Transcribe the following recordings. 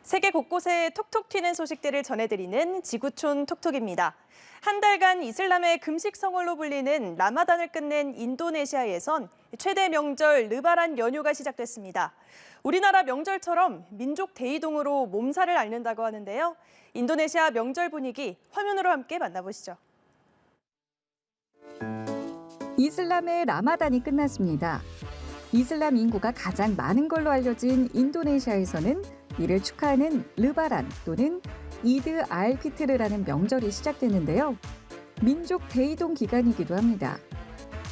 세계 곳곳에 톡톡 튀는 소식들을 전해드리는 지구촌 톡톡입니다. 한 달간 이슬람의 금식 성월로 불리는 라마단을 끝낸 인도네시아에선 최대 명절 르바란 연휴가 시작됐습니다. 우리나라 명절처럼 민족 대이동으로 몸살을 앓는다고 하는데요. 인도네시아 명절 분위기 화면으로 함께 만나보시죠. 이슬람의 라마단이 끝났습니다. 이슬람 인구가 가장 많은 걸로 알려진 인도네시아에서는 이를 축하하는 르바란 또는 이드 알 피트르라는 명절이 시작됐는데요. 민족 대이동 기간이기도 합니다.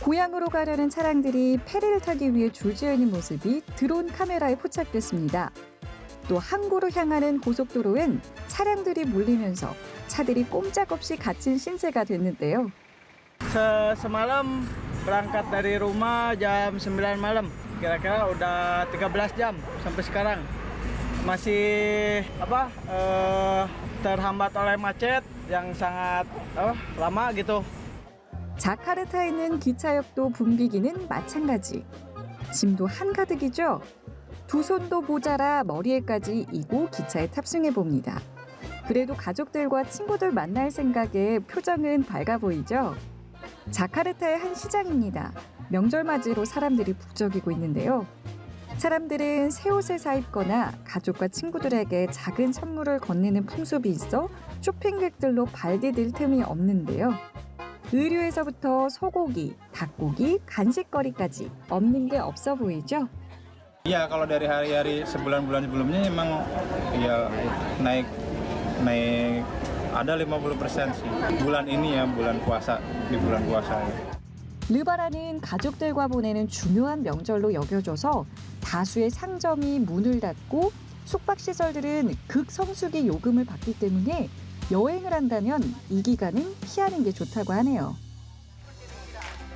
고향으로 가려는 차량들이 페리를 타기 위해 줄지어 있는 모습이 드론 카메라에 포착됐습니다. 또 항구로 향하는 고속도로엔 차량들이 몰리면서 차들이 꼼짝없이 갇힌 신세가 됐는데요. Semalam berangkat dari rumah jam 9 malam. Kira-kira udah 13 jam sampai sekarang. Masih terhambat oleh macet yang sangat lama gitu. 자카르타에 있는 기차역도 붐비기는 마찬가지. 짐도 한가득이죠. 두 손도 모자라 머리에까지 이고 기차에 탑승해 봅니다. 그래도 가족들과 친구들 만날 생각에 표정은 밝아 보이죠. 자카르타의 한 시장입니다. 명절 맞이로 사람들이 북적이고 있는데요. 사람들은 새 옷을 사입거나 가족과 친구들에게 작은 선물을 건네는 풍습이 있어 쇼핑객들로 발디딜 틈이 없는데요. 의류에서부터 소고기, 닭고기, 간식거리까지 없는 게 없어 보이죠? Iya, kalau dari hari-hari sebulan-bulan sebelumnya emang ya naik ada 50% sih. Bulan ini ya, bulan puasa, di bulan puasa. 르바란은 가족들과 보내는 중요한 명절로 여겨져서 다수의 상점이 문을 닫고 숙박시설들은 극성수기 요금을 받기 때문에 여행을 한다면 이 기간은 피하는 게 좋다고 하네요.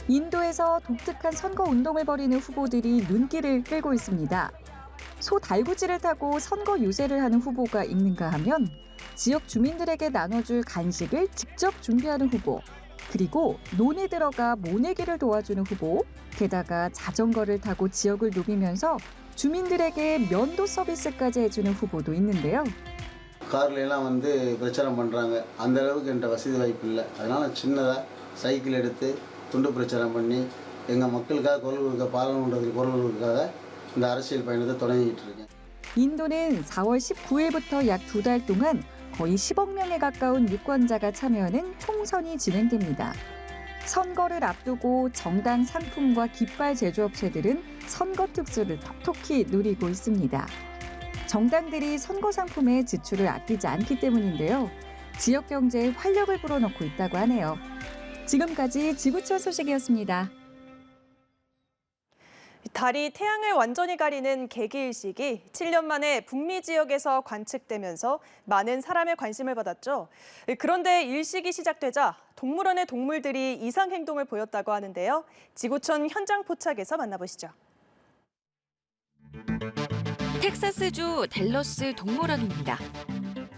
인도에서 독특한 선거 운동을 벌이는 후보들이 눈길을 끌고 있습니다. 소 달구지를 타고 선거 유세를 하는 후보가 있는가 하면 지역 주민들에게 나눠줄 간식을 직접 준비하는 후보, 그리고 논에 들어가 모내기를 도와주는 후보, 게다가 자전거를 타고 지역을 누비면서 주민들에게 면도 서비스까지 해주는 후보도 있는데요. கார்ல எல்லாம் வந்து பிரச்சாரம் பண்றாங்க. அந்த அளவுக்கு என்கிட்ட வசதி வாய்ப்பு இல்லை. அதனால சின்னதா சைக்கிள் எடுத்து துண்டு பிரச்சாரம் பண்ணி எங்க மக்களுக்காக குரல் கொடுக்க பாராளுமன்றத்தில் குரல் கொடுக்கறதுக்காக இந்த அரசியல் பயணத்தை தொடங்கிட்டு இருக்கேன். 인도는 4월 19일부터 약 2달 동안 거의 10억 명에 가까운 유권자가 참여하는 총선이 진행됩니다. 선거를 앞두고 정당 상품과 깃발 제조업체들은 선거 특수를 톡톡히 누리고 있습니다. 정당들이 선거 상품에 지출을 아끼지 않기 때문인데요. 지역 경제에 활력을 불어넣고 있다고 하네요. 지금까지 지구촌 소식이었습니다. 달이 태양을 완전히 가리는 개기일식이 7년 만에 북미 지역에서 관측되면서 많은 사람의 관심을 받았죠. 그런데 일식이 시작되자 동물원의 동물들이 이상 행동을 보였다고 하는데요. 지구촌 현장 포착에서 만나보시죠. 텍사스주 댈러스 동물원입니다.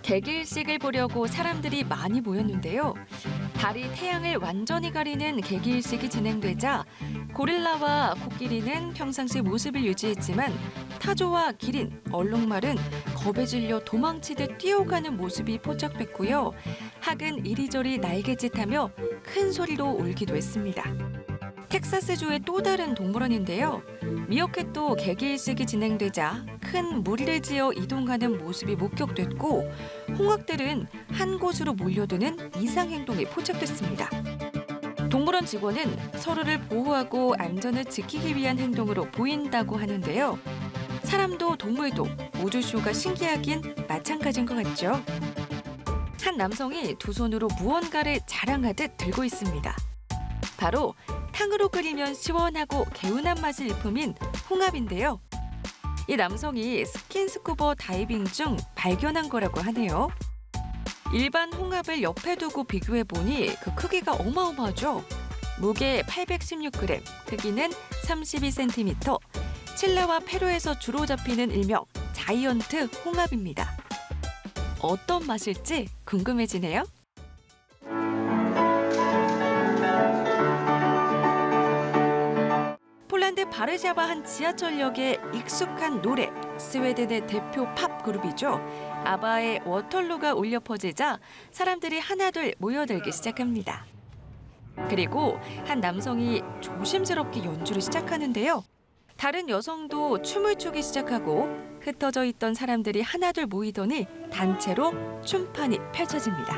개기일식을 보려고 사람들이 많이 모였는데요. 달이 태양을 완전히 가리는 개기일식이 진행되자 고릴라와 코끼리는 평상시 모습을 유지했지만 타조와 기린, 얼룩말은 겁에 질려 도망치듯 뛰어가는 모습이 포착됐고요. 학은 이리저리 날개짓하며 큰 소리로 울기도 했습니다. 텍사스주의 또 다른 동물원인데요. 미어캣도 개기일식이 진행되자 큰 무리를 지어 이동하는 모습이 목격됐고 홍학들은 한 곳으로 몰려드는 이상 행동이 포착됐습니다. 동물원 직원은 서로를 보호하고 안전을 지키기 위한 행동으로 보인다고 하는데요. 사람도 동물도 모두 쇼가 신기하긴 마찬가지인 것 같죠. 한 남성이 두 손으로 무언가를 자랑하듯 들고 있습니다. 바로 탕으로 끓이면 시원하고 개운한 맛을 일품인 홍합인데요. 이 남성이 스킨스쿠버 다이빙 중 발견한 거라고 하네요. 일반 홍합을 옆에 두고 비교해보니 그 크기가 어마어마하죠. 무게 816g, 크기는 32cm, 칠레와 페루에서 주로 잡히는 일명 자이언트 홍합입니다. 어떤 맛일지 궁금해지네요. 폴란드 바르샤바 한 지하철역의 익숙한 노래, 스웨덴의 대표 팝 걸그룹이죠. 아바의 워털루가 울려 퍼지자 사람들이 하나둘 모여들기 시작합니다. 그리고 한 남성이 조심스럽게 연주를 시작하는데요. 다른 여성도 춤을 추기 시작하고 흩어져 있던 사람들이 하나둘 모이더니 단체로 춤판이 펼쳐집니다.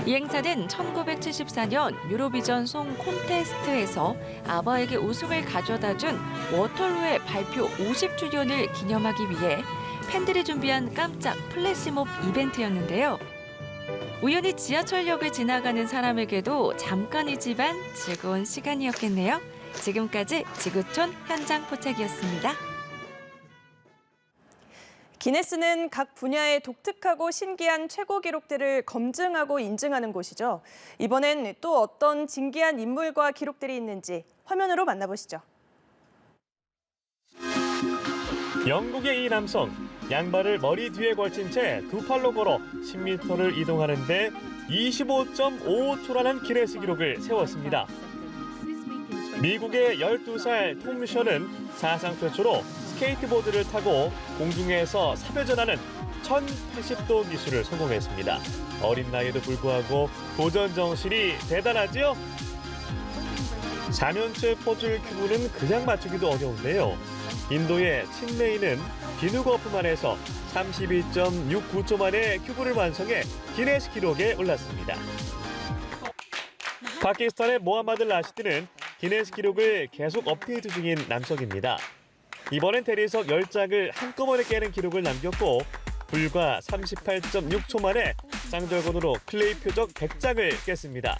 이 행사는 1974년 유로비전 송 콘테스트에서 아바에게 우승을 가져다준 워털루의 발표 50주년을 기념하기 위해 팬들이 준비한 깜짝 플래시몹 이벤트였는데요. 우연히 지하철역을 지나가는 사람에게도 잠깐이지만 즐거운 시간이었겠네요. 지금까지 지구촌 현장 포착이었습니다. 기네스는 각 분야의 독특하고 신기한 최고 기록들을 검증하고 인증하는 곳이죠. 이번엔 또 어떤 진기한 인물과 기록들이 있는지 화면으로 만나보시죠. 영국의 이 남성, 양발을 머리 뒤에 걸친 채 두 팔로 걸어 10m를 이동하는데 25.55초라는 기네스 기록을 세웠습니다. 미국의 12살 톰 션은 사상 최초로 스케이트보드를 타고 공중에서 사회전하는 1080도 기술을 성공했습니다. 어린 나이에도 불구하고 도전 정신이 대단하지요? 4년째 퍼즐 큐브는 그냥 맞추기도 어려운데요. 인도의 친메이는 비누거품 안에서 32.69초 만에 큐브를 완성해 기네스 기록에 올랐습니다. 파키스탄의 모하마드 라시드는 기네스 기록을 계속 업데이트 중인 남성입니다. 이번엔 대리석 10장을 한꺼번에 깨는 기록을 남겼고 불과 38.6초 만에 쌍절곤으로 클레이 표적 100장을 깼습니다.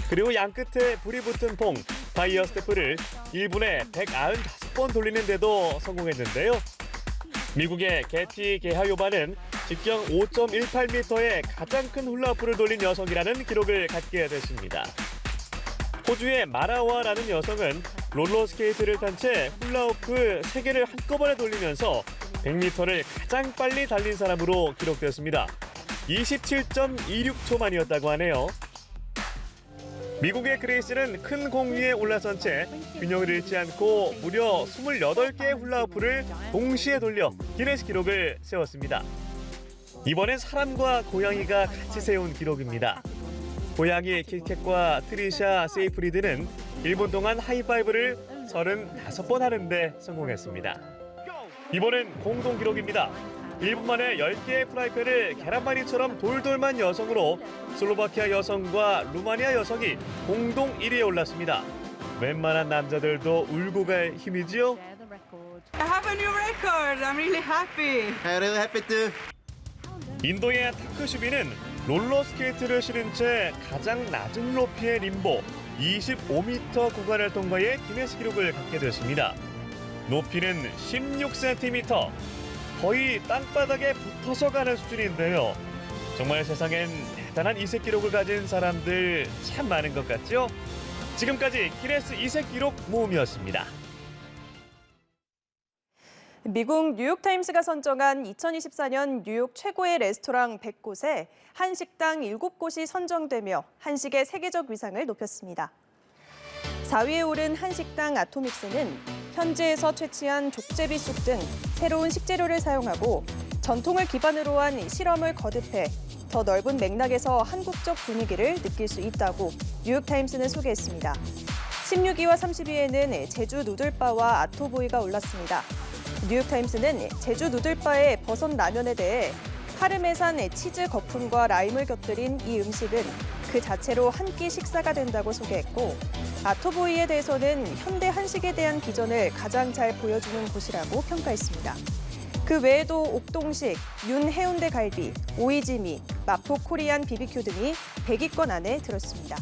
그리고 양끝에 불이 붙은 봉, 파이어 스태프를 1분에 195번 돌리는데도 성공했는데요. 미국의 게티 게하요바는 직경 5.18m의 가장 큰 훌라후프를 돌린 여성이라는 기록을 갖게 됐습니다. 호주의 마라와라는 여성은 롤러스케이트를 탄 채 훌라후프 3개를 한꺼번에 돌리면서 100m를 가장 빨리 달린 사람으로 기록됐습니다. 27.26초 만이었다고 하네요. 미국의 그레이스는 큰 공 위에 올라선 채 균형을 잃지 않고 무려 28개의 훌라후프를 동시에 돌려 기네스 기록을 세웠습니다. 이번엔 사람과 고양이가 같이 세운 기록입니다. 고양이 킷캣과 트리샤 세이프리드는 1분 동안 하이파이브를 35번 하는데 성공했습니다. 이번엔 공동 기록입니다. 1분 만에 10개의 프라이팬을 계란말이처럼 돌돌만 여성으로 슬로바키아 여성과 루마니아 여성이 공동 1위에 올랐습니다. 웬만한 남자들도 울고 갈 힘이지요? I have a new record. I'm really happy. I'm really happy too. 인도의 타크슈비는 롤러스케이트를 신은 채 가장 낮은 높이의 림보 25m 구간을 통과해 기네스 기록을 갖게 됐습니다. 높이는 16cm, 거의 땅바닥에 붙어서 가는 수준인데요. 정말 세상엔 대단한 이색 기록을 가진 사람들 참 많은 것 같죠? 지금까지 기네스 이색 기록 모음이었습니다. 미국 뉴욕타임스가 선정한 2024년 뉴욕 최고의 레스토랑 100곳에 한식당 7곳이 선정되며 한식의 세계적 위상을 높였습니다. 4위에 오른 한식당 아토믹스는 현지에서 채취한 족제비쑥 등 새로운 식재료를 사용하고 전통을 기반으로 한 실험을 거듭해 더 넓은 맥락에서 한국적 분위기를 느낄 수 있다고 뉴욕타임스는 소개했습니다. 16위와 30위에는 제주 누들바와 아토보이가 올랐습니다. 뉴욕타임스는 제주 누들바의 버섯 라면에 대해 파르메산 치즈 거품과 라임을 곁들인 이 음식은 그 자체로 한 끼 식사가 된다고 소개했고 아토보이에 대해서는 현대 한식에 대한 비전을 가장 잘 보여주는 곳이라고 평가했습니다. 그 외에도 옥동식, 윤 해운대 갈비, 오이지미, 마포 코리안 BBQ 등이 100위권 안에 들었습니다.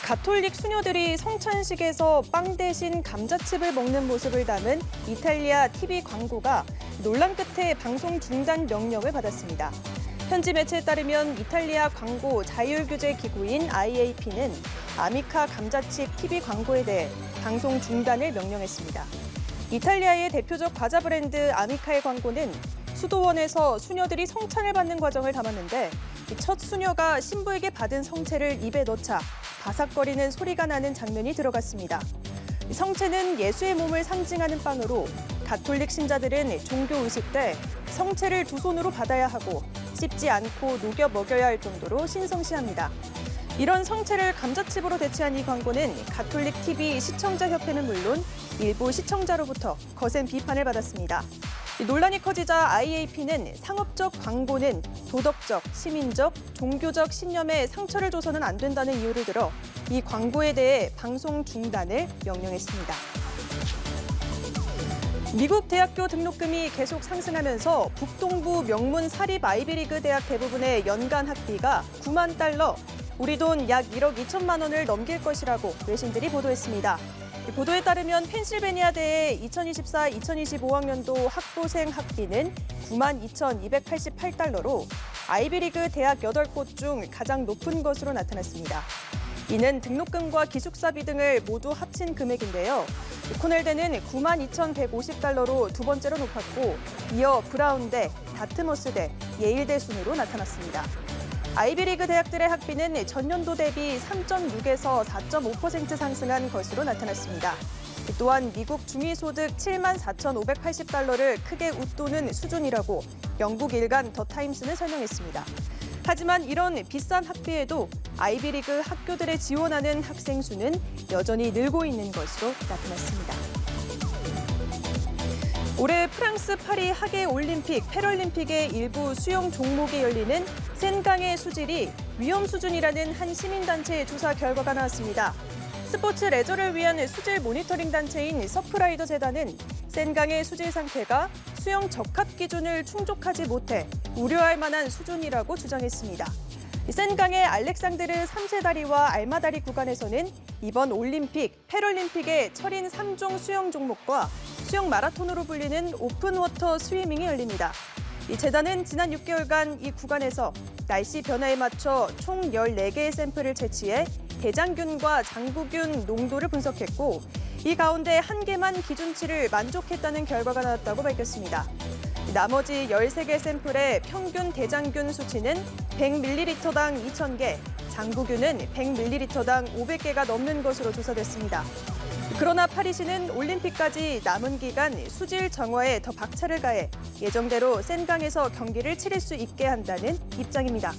가톨릭 수녀들이 성찬식에서 빵 대신 감자칩을 먹는 모습을 담은 이탈리아 TV 광고가 논란 끝에 방송 중단 명령을 받았습니다. 현지 매체에 따르면 이탈리아 광고 자율규제 기구인 IAP는 아미카 감자칩 TV 광고에 대해 방송 중단을 명령했습니다. 이탈리아의 대표적 과자 브랜드 아미카의 광고는 수도원에서 수녀들이 성찬을 받는 과정을 담았는데 첫 수녀가 신부에게 받은 성체를 입에 넣자 바삭거리는 소리가 나는 장면이 들어갔습니다. 성체는 예수의 몸을 상징하는 빵으로 가톨릭 신자들은 종교 의식 때 성체를 두 손으로 받아야 하고 씹지 않고 녹여 먹여야 할 정도로 신성시합니다. 이런 성체를 감자칩으로 대체한 이 광고는 가톨릭 TV 시청자협회는 물론 일부 시청자로부터 거센 비판을 받았습니다. 논란이 커지자 IAP는 상업적 광고는 도덕적, 시민적, 종교적 신념에 상처를 줘서는 안 된다는 이유를 들어 이 광고에 대해 방송 중단을 명령했습니다. 미국 대학교 등록금이 계속 상승하면서 북동부 명문 사립 아이비리그 대학 대부분의 연간 학비가 9만 달러, 우리 돈 약 1억 2천만 원을 넘길 것이라고 외신들이 보도했습니다. 보도에 따르면 펜실베니아대의 2024-2025학년도 학부생 학비는 9만 2,288달러로 아이비리그 대학 8곳 중 가장 높은 것으로 나타났습니다. 이는 등록금과 기숙사비 등을 모두 합친 금액인데요. 코넬대는 9만 2,150달러로 두 번째로 높았고 이어 브라운대, 다트머스대, 예일대 순으로 나타났습니다. 아이비리그 대학들의 학비는 전년도 대비 3.6에서 4.5% 상승한 것으로 나타났습니다. 또한 미국 중위소득 7만 4,580달러를 크게 웃도는 수준이라고 영국 일간 더 타임스는 설명했습니다. 하지만 이런 비싼 학비에도 아이비리그 학교들에 지원하는 학생 수는 여전히 늘고 있는 것으로 나타났습니다. 올해 프랑스 파리 하계올림픽, 패럴림픽의 일부 수영 종목이 열리는 센강의 수질이 위험 수준이라는 한 시민단체의 조사 결과가 나왔습니다. 스포츠 레저를 위한 수질 모니터링 단체인 서프라이더 재단은 센강의 수질 상태가 수영 적합 기준을 충족하지 못해 우려할 만한 수준이라고 주장했습니다. 센강의 알렉산드르 3세 다리와 알마다리 구간에서는 이번 올림픽, 패럴림픽의 철인 3종 수영 종목과 수영 마라톤으로 불리는 오픈워터 스위밍이 열립니다. 이 재단은 지난 6개월간 이 구간에서 날씨 변화에 맞춰 총 14개의 샘플을 채취해 대장균과 장구균 농도를 분석했고 이 가운데 1개만 기준치를 만족했다는 결과가 나왔다고 밝혔습니다. 나머지 13개 샘플의 평균 대장균 수치는 100ml당 2,000개, 장구균은 100ml당 500개가 넘는 것으로 조사됐습니다. 그러나 파리시는 올림픽까지 남은 기간 수질 정화에 더 박차를 가해 예정대로 센강에서 경기를 치를 수 있게 한다는 입장입니다.